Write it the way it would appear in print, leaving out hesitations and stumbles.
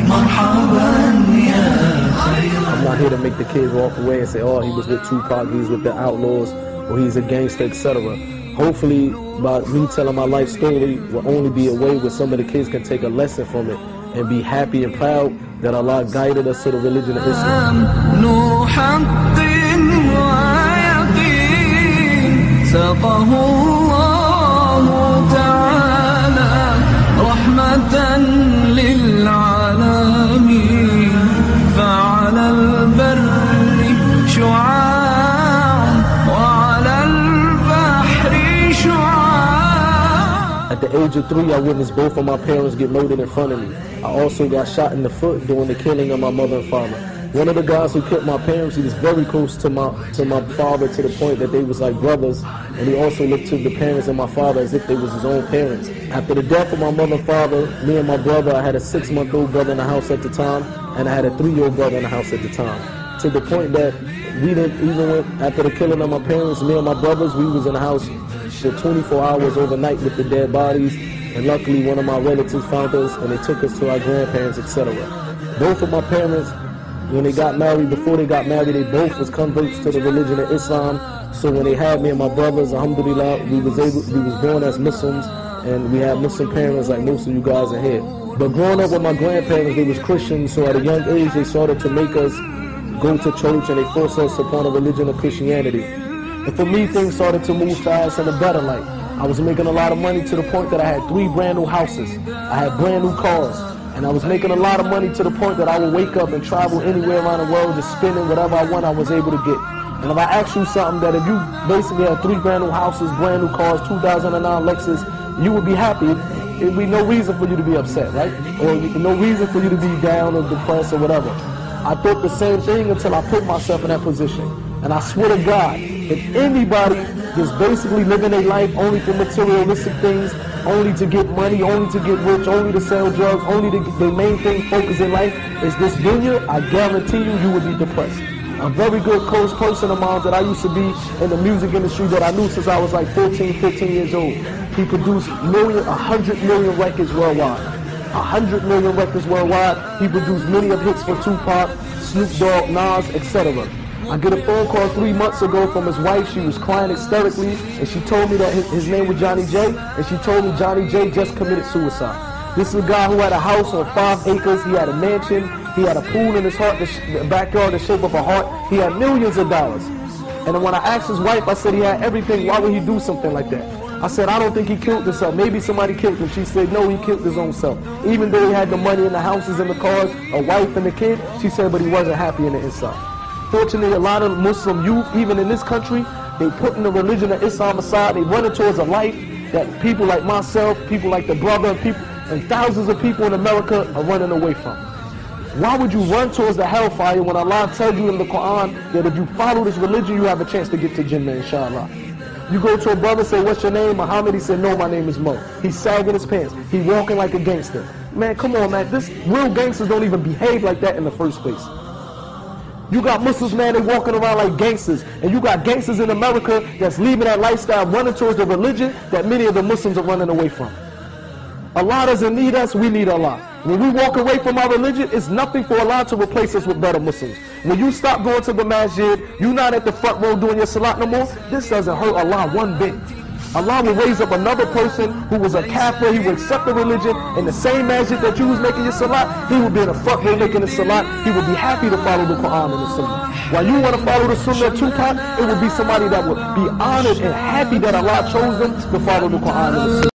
I'm not here to make the kids walk away and say, oh, he was with Tupac, he's with the Outlaws, or he's a gangster, etc. Hopefully, by me telling my life story will only be a way where some of the kids can take a lesson from it and be happy and proud that Allah guided us to the religion of Islam. At the age of 3, I witnessed both of my parents get murdered in front of me. I also got shot in the foot during the killing of my mother and father. One of the guys who killed my parents, he was very close to my father, to the point that they was like brothers, and he also looked to the parents of my father as if they was his own parents. After the death of my mother and father, me and my brother, I had a 6-month-old brother in the house at the time, and I had a 3-year-old brother in the house at the time. To the point that we didn't even, after the killing of my parents, me and my brothers, we was in the house for 24 hours overnight with the dead bodies, and luckily one of my relatives found us and they took us to our grandparents, etc. Both of my parents, when they got married, before they got married, they both was converts to the religion of Islam. So when they had me and my brothers, alhamdulillah, we was born as Muslims, and we had Muslim parents like most of you guys are here. But growing up with my grandparents, they was Christians, so at a young age they started to make us go to church and they forced us upon a religion of Christianity. And for me, things started to move fast in a better light. I was making a lot of money to the point that I had 3 brand new houses. I had brand new cars. And I was making a lot of money to the point that I would wake up and travel anywhere around the world, just spending whatever I want, I was able to get. And if I ask you something, that if you basically had 3 brand new houses, brand new cars, 2009 Lexus, you would be happy. It would be no reason for you to be upset, right? Or no reason for you to be down or depressed or whatever. I thought the same thing until I put myself in that position. And I swear to God, if anybody just basically living their life only for materialistic things, only to get money, only to get rich, only to sell drugs, only to the main thing focus in life is this dunya, I guarantee you, you would be depressed. A very good close person of mine that I used to be in the music industry that I knew since I was like 14, 15 years old. He produced 100 million records worldwide. 100 million records worldwide. He produced many of hits for Tupac, Snoop Dogg, Nas, etc. I get a phone call 3 months ago from his wife. She was crying hysterically, and she told me that his name was Johnny J, and she told me Johnny J just committed suicide. This is a guy who had a house on 5 acres. He had a mansion. He had a pool in his heart, the backyard the shape of a heart. He had millions of dollars. And then when I asked his wife, I said he had everything. Why would he do something like that? I said, I don't think he killed himself. Maybe somebody killed him. She said, no, he killed his own self. Even though he had the money and the houses and the cars, a wife and a kid, she said, but he wasn't happy in the inside. Fortunately, a lot of Muslim youth, even in this country, they putting the religion of Islam aside. They running towards a life that people like myself, people like the brother, and thousands of people in America are running away from. Why would you run towards the hellfire when Allah tells you in the Quran that if you follow this religion, you have a chance to get to Jannah, inshallah? You go to a brother, say, what's your name? Muhammad, he said, no, my name is Mo. He's sagging his pants. He walking like a gangster. Man, come on, man. Real gangsters don't even behave like that in the first place. You got Muslims, man, they walking around like gangsters. And you got gangsters in America that's leaving that lifestyle, running towards the religion that many of the Muslims are running away from. Allah doesn't need us, we need Allah. When we walk away from our religion, it's nothing for Allah to replace us with better Muslims. When you stop going to the masjid, you're not at the front row doing your salat no more, this doesn't hurt Allah one bit. Allah will raise up another person who was a kafir, he will accept the religion, in the same masjid that you was making your salat, he will be in the front row making the salat, he will be happy to follow the Quran and the Sunnah. While you want to follow the Sunnah of Tupac, it will be somebody that will be honored and happy that Allah chose them to follow the Quran and the Sunnah.